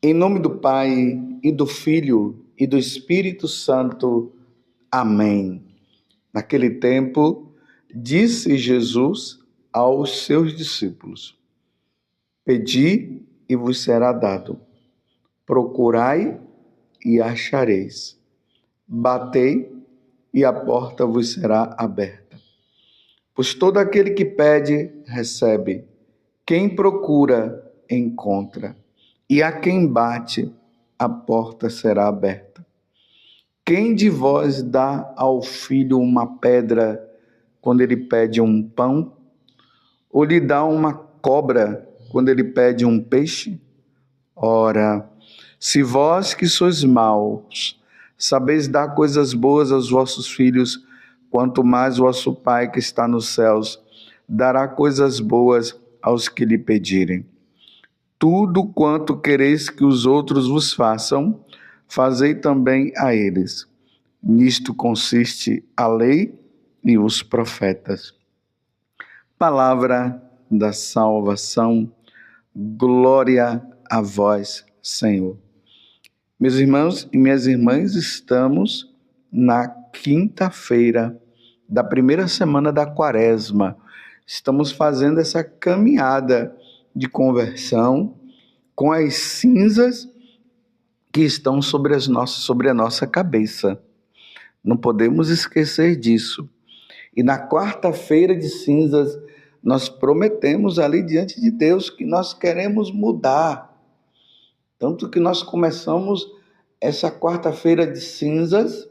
Em nome do Pai, e do Filho, e do Espírito Santo. Amém. Naquele tempo, disse Jesus aos seus discípulos: Pedi e vos será dado. Procurai e achareis. Batei e a porta vos será aberta. Pois todo aquele que pede, recebe. Quem procura, encontra. E a quem bate, a porta será aberta. Quem de vós dá ao filho uma pedra quando ele pede um pão? Ou lhe dá uma cobra quando ele pede um peixe? Ora, se vós que sois maus, sabeis dar coisas boas aos vossos filhos, quanto mais vosso Pai que está nos céus dará coisas boas aos que lhe pedirem. Tudo quanto quereis que os outros vos façam, fazei também a eles. Nisto consiste a lei e os profetas. Palavra da salvação, glória a vós, Senhor. Meus irmãos e minhas irmãs, estamos na quinta-feira da primeira semana da Quaresma. Estamos fazendo essa caminhada de conversão com as cinzas que estão sobre a nossa cabeça. Não podemos esquecer disso. E na quarta-feira de cinzas, nós prometemos ali diante de Deus que nós queremos mudar. Tanto que nós começamos essa quarta-feira de cinzas,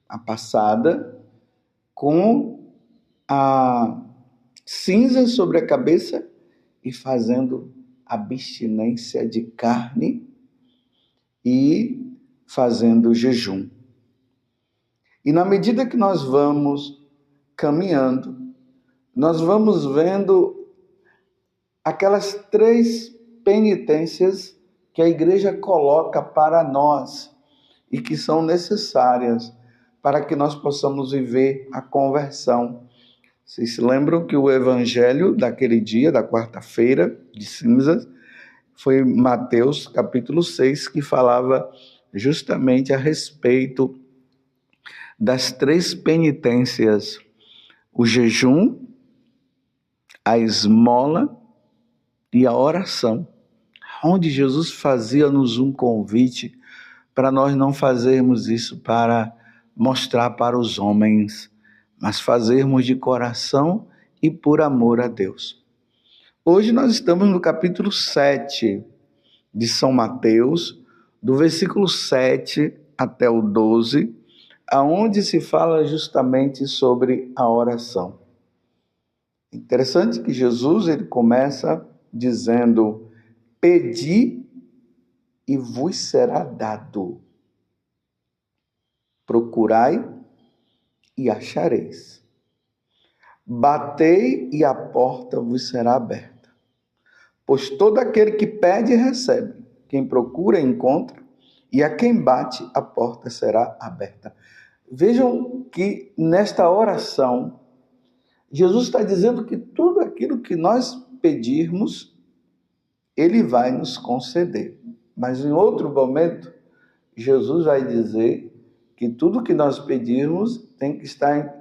a passada, com a cinza sobre a cabeça e fazendo abstinência de carne e fazendo jejum. E na medida que nós vamos caminhando, nós vamos vendo aquelas 3 penitências que a igreja coloca para nós e que são necessárias para que nós possamos viver a conversão. Vocês se lembram que o evangelho daquele dia, da quarta-feira de cinzas, foi Mateus capítulo 6, que falava justamente a respeito das 3 penitências: o jejum, a esmola e a oração, onde Jesus fazia-nos um convite para nós não fazermos isso para mostrar para os homens, mas fazermos de coração e por amor a Deus. Hoje nós estamos no capítulo 7 de São Mateus, do versículo 7 até o 12, aonde se fala justamente sobre a oração. Interessante que Jesus ele começa dizendo: Pedi e vos será dado. Procurai e achareis. Batei e a porta vos será aberta. Pois todo aquele que pede, recebe. Quem procura, encontra. E a quem bate, a porta será aberta. Vejam que nesta oração, Jesus está dizendo que tudo aquilo que nós pedirmos, Ele vai nos conceder. Mas em outro momento, Jesus vai dizer que tudo que nós pedirmos tem que estar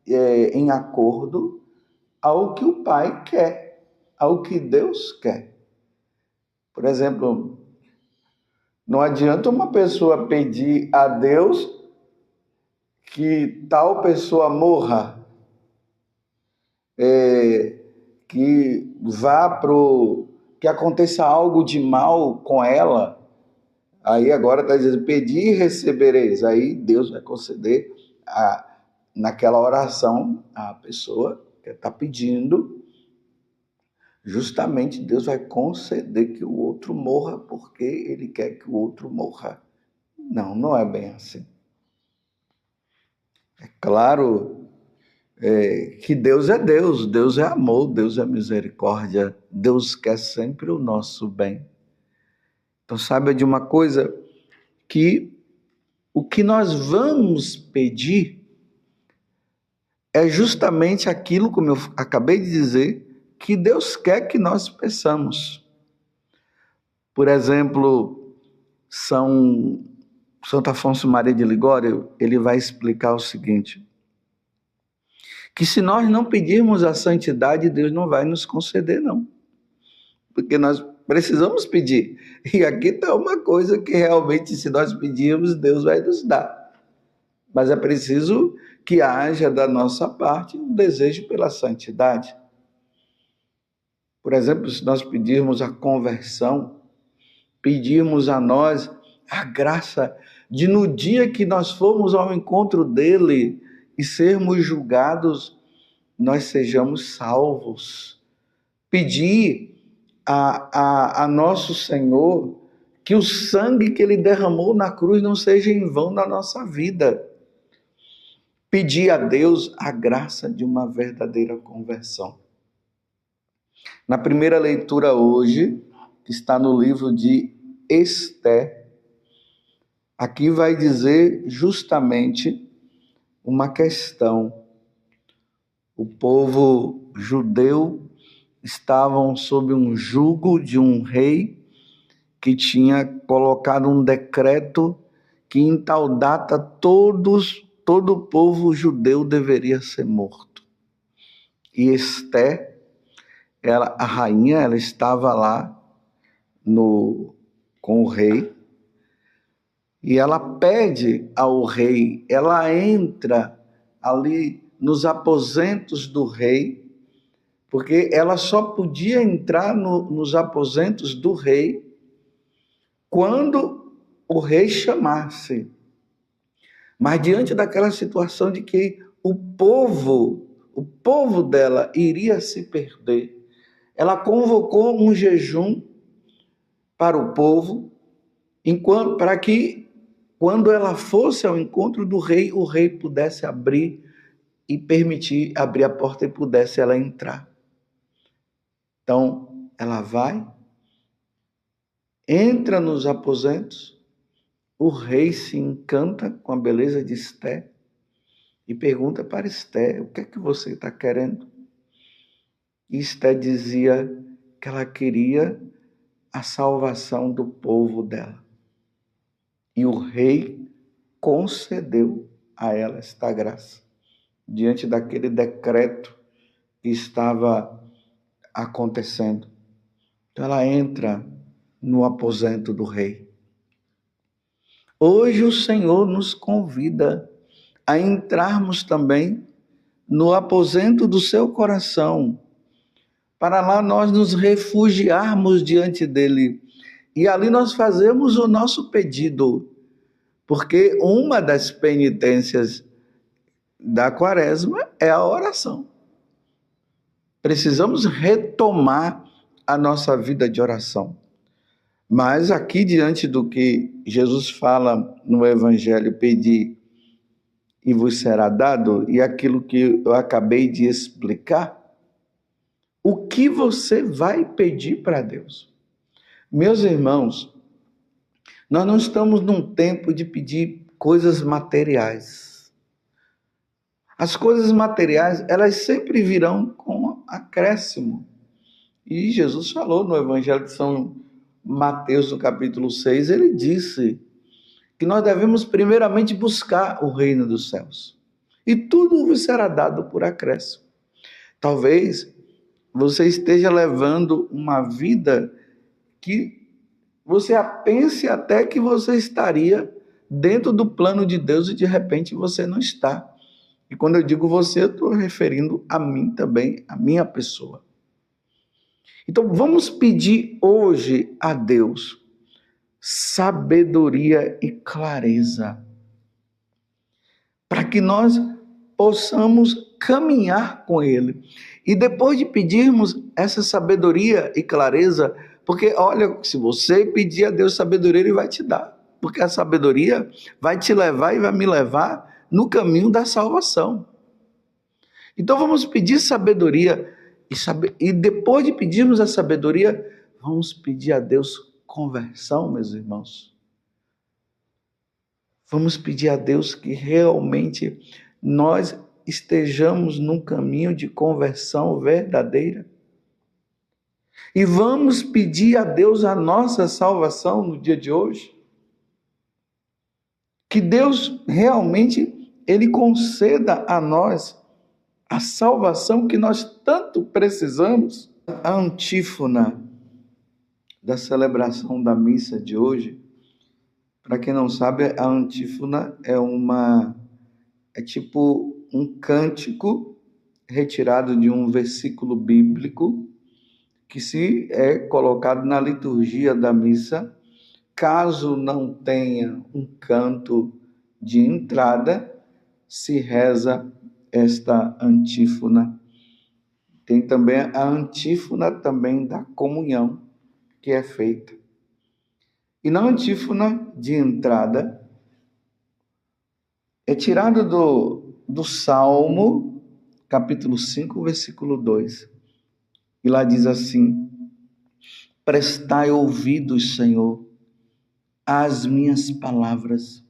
em acordo ao que o Pai quer, ao que Deus quer. Por exemplo, não adianta uma pessoa pedir a Deus que tal pessoa morra, que aconteça algo de mal com ela. Aí agora está dizendo, pedi e recebereis. Aí Deus vai conceder naquela oração a pessoa que está pedindo. Justamente Deus vai conceder que o outro morra porque Ele quer que o outro morra. Não, não é bem assim. É claro que Deus é amor, Deus é misericórdia, Deus quer sempre o nosso bem. Então saiba de uma coisa, que o que nós vamos pedir é justamente aquilo, como eu acabei de dizer, que Deus quer que nós peçamos. Por exemplo, Santo Afonso Maria de Ligório, ele vai explicar o seguinte, que se nós não pedirmos a santidade, Deus não vai nos conceder, não. Porque nós precisamos pedir. E aqui está uma coisa que realmente, se nós pedirmos, Deus vai nos dar. Mas é preciso que haja da nossa parte um desejo pela santidade. Por exemplo, se nós pedirmos a conversão, pedirmos a nós a graça de, no dia que nós formos ao encontro dele e sermos julgados, nós sejamos salvos. Pedir a nosso Senhor que o sangue que ele derramou na cruz não seja em vão na nossa vida. Pedir a Deus a graça de uma verdadeira conversão. Na primeira leitura hoje, que está no livro de Esther, aqui vai dizer justamente uma questão. O povo judeu estavam sob um jugo de um rei que tinha colocado um decreto que em tal data todo o povo judeu deveria ser morto. E Esther, a rainha, ela estava lá com o rei, e ela pede ao rei, ela entra ali nos aposentos do rei, porque ela só podia entrar nos aposentos do rei quando o rei chamasse. Mas diante daquela situação de que o povo dela iria se perder, ela convocou um jejum para o povo, para que, quando ela fosse ao encontro do rei, o rei pudesse abrir e permitir abrir a porta e pudesse ela entrar. Então, ela vai, entra nos aposentos, o rei se encanta com a beleza de Esther e pergunta para Esther, o que é que você está querendo? E Esther dizia que ela queria a salvação do povo dela. E o rei concedeu a ela esta graça, diante daquele decreto que estava acontecendo. Então ela entra no aposento do rei. Hoje o Senhor nos convida a entrarmos também no aposento do seu coração, para lá nós nos refugiarmos diante dele. E ali nós fazemos o nosso pedido, porque uma das penitências da Quaresma é a oração. Precisamos retomar a nossa vida de oração. Mas aqui, diante do que Jesus fala no Evangelho, pedir e vos será dado, e aquilo que eu acabei de explicar, o que você vai pedir para Deus? Meus irmãos, nós não estamos num tempo de pedir coisas materiais. As coisas materiais, elas sempre virão com acréscimo. E Jesus falou no Evangelho de São Mateus, no capítulo 6, ele disse que nós devemos primeiramente buscar o reino dos céus. E tudo vos será dado por acréscimo. Talvez você esteja levando uma vida que você pense até que você estaria dentro do plano de Deus e de repente você não está. E quando eu digo você, eu estou referindo a mim também, a minha pessoa. Então vamos pedir hoje a Deus sabedoria e clareza, para que nós possamos caminhar com Ele. E depois de pedirmos essa sabedoria e clareza, porque olha, se você pedir a Deus sabedoria, Ele vai te dar, porque a sabedoria vai te levar e vai me levar no caminho da salvação. Então vamos pedir sabedoria, e depois de pedirmos a sabedoria, vamos pedir a Deus conversão, meus irmãos. Vamos pedir a Deus que realmente nós estejamos num caminho de conversão verdadeira. E vamos pedir a Deus a nossa salvação no dia de hoje. Que Deus realmente Ele conceda a nós a salvação que nós tanto precisamos. A antífona da celebração da missa de hoje, para quem não sabe, a antífona é tipo um cântico retirado de um versículo bíblico que se é colocado na liturgia da missa. Caso não tenha um canto de entrada, se reza esta antífona. Tem também a antífona também da comunhão, que é feita. E na antífona de entrada, é tirado do Salmo, capítulo 5, versículo 2. E lá diz assim: prestai ouvidos, Senhor, às minhas palavras.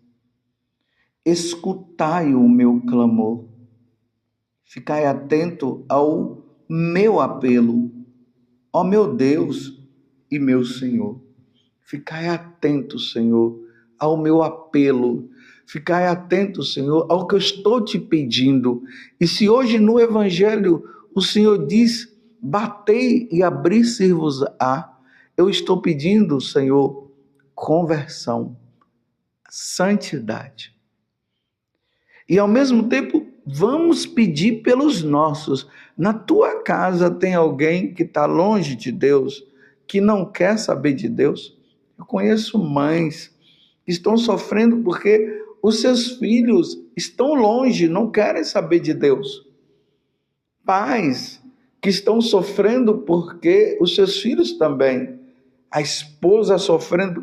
Escutai o meu clamor. Ficai atento ao meu apelo. Ó meu Deus e meu Senhor. Ficai atento, Senhor, ao meu apelo. Ficai atento, Senhor, ao que eu estou te pedindo. E se hoje no Evangelho o Senhor diz: batei e abrir-se-vos-á, eu estou pedindo, Senhor, conversão, santidade. E ao mesmo tempo, vamos pedir pelos nossos. Na tua casa tem alguém que está longe de Deus, que não quer saber de Deus? Eu conheço mães que estão sofrendo porque os seus filhos estão longe, não querem saber de Deus. Pais que estão sofrendo porque os seus filhos também. A esposa sofrendo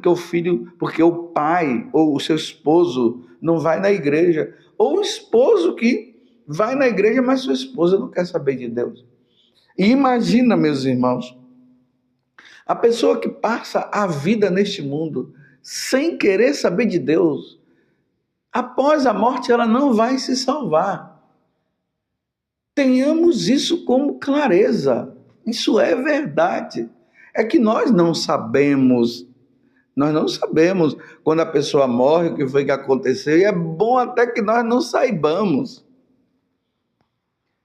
porque o pai ou o seu esposo não vai na igreja. Ou o esposo que vai na igreja, mas sua esposa não quer saber de Deus. E imagina, meus irmãos, a pessoa que passa a vida neste mundo sem querer saber de Deus, após a morte ela não vai se salvar. Tenhamos isso como clareza. Isso é verdade. É que nós não sabemos quando a pessoa morre, o que foi que aconteceu, e é bom até que nós não saibamos.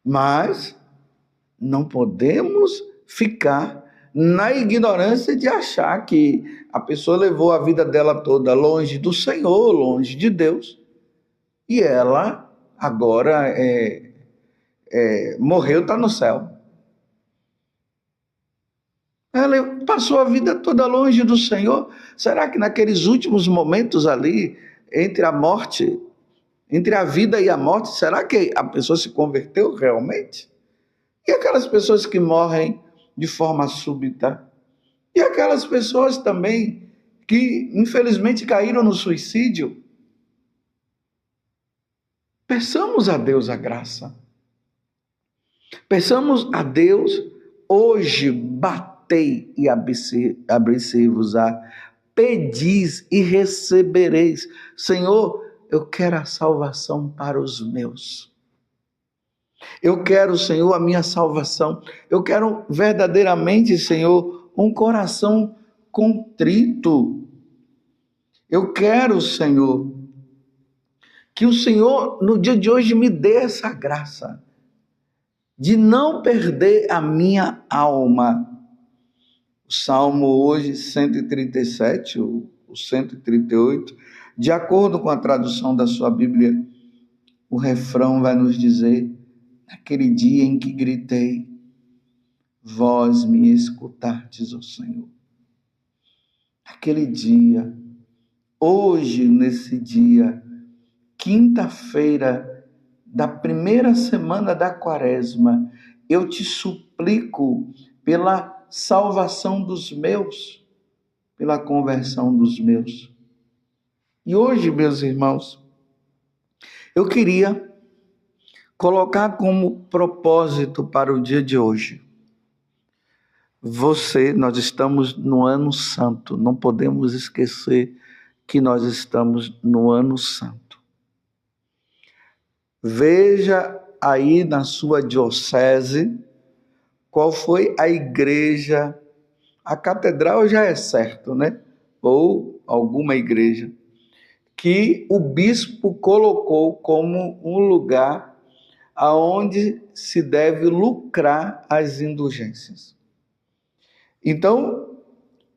Mas não podemos ficar na ignorância de achar que a pessoa levou a vida dela toda longe do Senhor, longe de Deus, e ela agora morreu, está no céu. Ela passou a vida toda longe do Senhor. Será que naqueles últimos momentos ali, entre a vida e a morte, será que a pessoa se converteu realmente? E aquelas pessoas que morrem de forma súbita? E aquelas pessoas também que, infelizmente, caíram no suicídio? Peçamos a Deus a graça. Peçamos a Deus hoje, batei e abrir-se-vos-á. Pedis e recebereis. Senhor, eu quero a salvação para os meus. Eu quero, Senhor, a minha salvação. Eu quero verdadeiramente, Senhor, um coração contrito. Eu quero, Senhor, que o Senhor, no dia de hoje, me dê essa graça de não perder a minha alma. O Salmo hoje 137, o 138, de acordo com a tradução da sua Bíblia, o refrão vai nos dizer: naquele dia em que gritei, vós me escutastes, ó Senhor. Aquele dia, hoje, nesse dia, quinta-feira da primeira semana da Quaresma, eu te suplico pela salvação dos meus, pela conversão dos meus. E hoje, meus irmãos, eu queria colocar como propósito para o dia de hoje. Nós estamos no ano santo, não podemos esquecer que nós estamos no ano santo. Veja aí na sua diocese qual foi a igreja, a catedral já é certo, né? Ou alguma igreja que o bispo colocou como um lugar aonde se deve lucrar as indulgências. Então,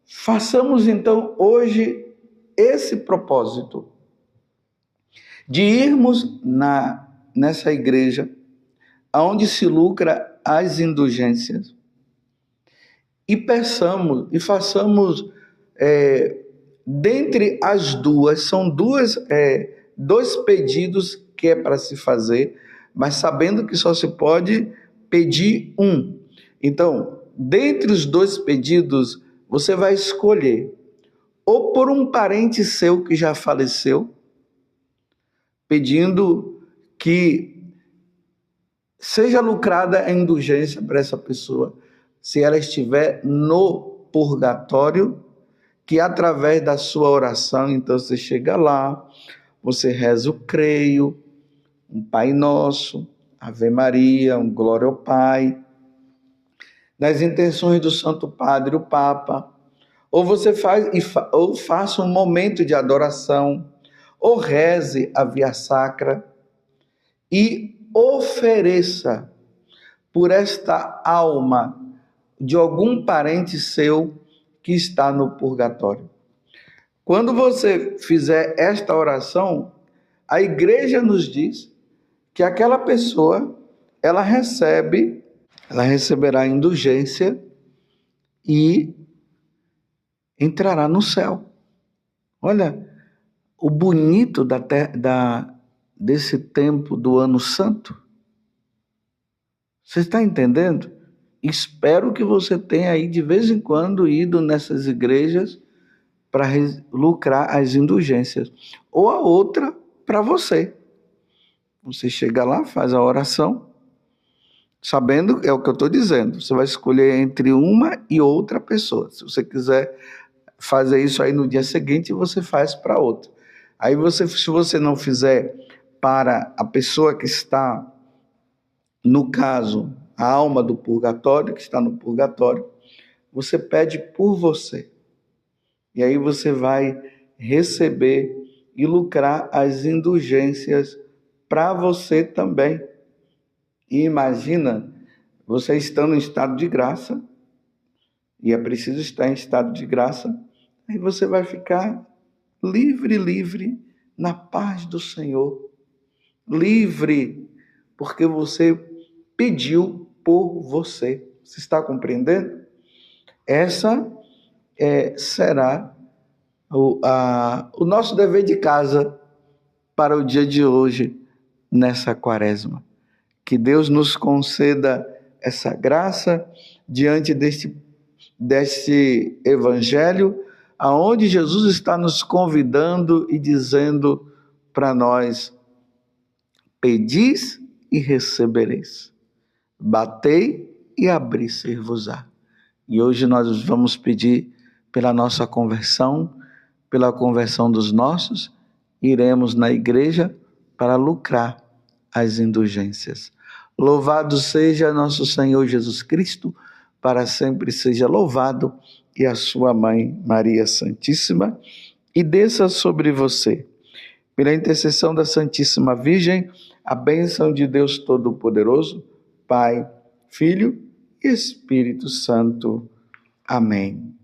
façamos então hoje esse propósito de irmos nessa igreja aonde se lucra as indulgências e peçamos e façamos dentre as duas, são dois pedidos que é para se fazer, mas sabendo que só se pode pedir um. Então, dentre os dois pedidos, você vai escolher ou por um parente seu que já faleceu, pedindo que seja lucrada a indulgência para essa pessoa, se ela estiver no purgatório, que através da sua oração, então você chega lá, você reza o creio, um Pai Nosso, Ave Maria, um Glória ao Pai, nas intenções do Santo Padre, o Papa, ou você faça um momento de adoração, ou reze a Via Sacra e ofereça por esta alma de algum parente seu que está no purgatório. Quando você fizer esta oração, a igreja nos diz que aquela pessoa, ela receberá indulgência e entrará no céu. Olha, o bonito desse tempo do Ano Santo. Você está entendendo? Espero que você tenha aí de vez em quando ido nessas igrejas para lucrar as indulgências. Ou a outra para você. Você chega lá, faz a oração, sabendo, é o que eu estou dizendo, você vai escolher entre uma e outra pessoa. Se você quiser fazer isso aí no dia seguinte, você faz para outra. Aí se você não fizer para a pessoa que está, no caso, a alma do purgatório, que está no purgatório, você pede por você. E aí você vai receber e lucrar as indulgências para você também. E imagina, você estando em estado de graça, e é preciso estar em estado de graça, aí você vai ficar livre, na paz do Senhor. Livre, porque você pediu por você. Você está compreendendo? Essa será o nosso dever de casa para o dia de hoje, nessa quaresma. Que Deus nos conceda essa graça diante deste evangelho, aonde Jesus está nos convidando e dizendo para nós: pedis e recebereis, batei e abri-se-vos-á. E hoje nós vamos pedir pela nossa conversão, pela conversão dos nossos, iremos na igreja para lucrar as indulgências. Louvado seja nosso Senhor Jesus Cristo, para sempre seja louvado, e a sua mãe Maria Santíssima, e desça sobre você, pela intercessão da Santíssima Virgem, a bênção de Deus Todo-Poderoso, Pai, Filho e Espírito Santo. Amém.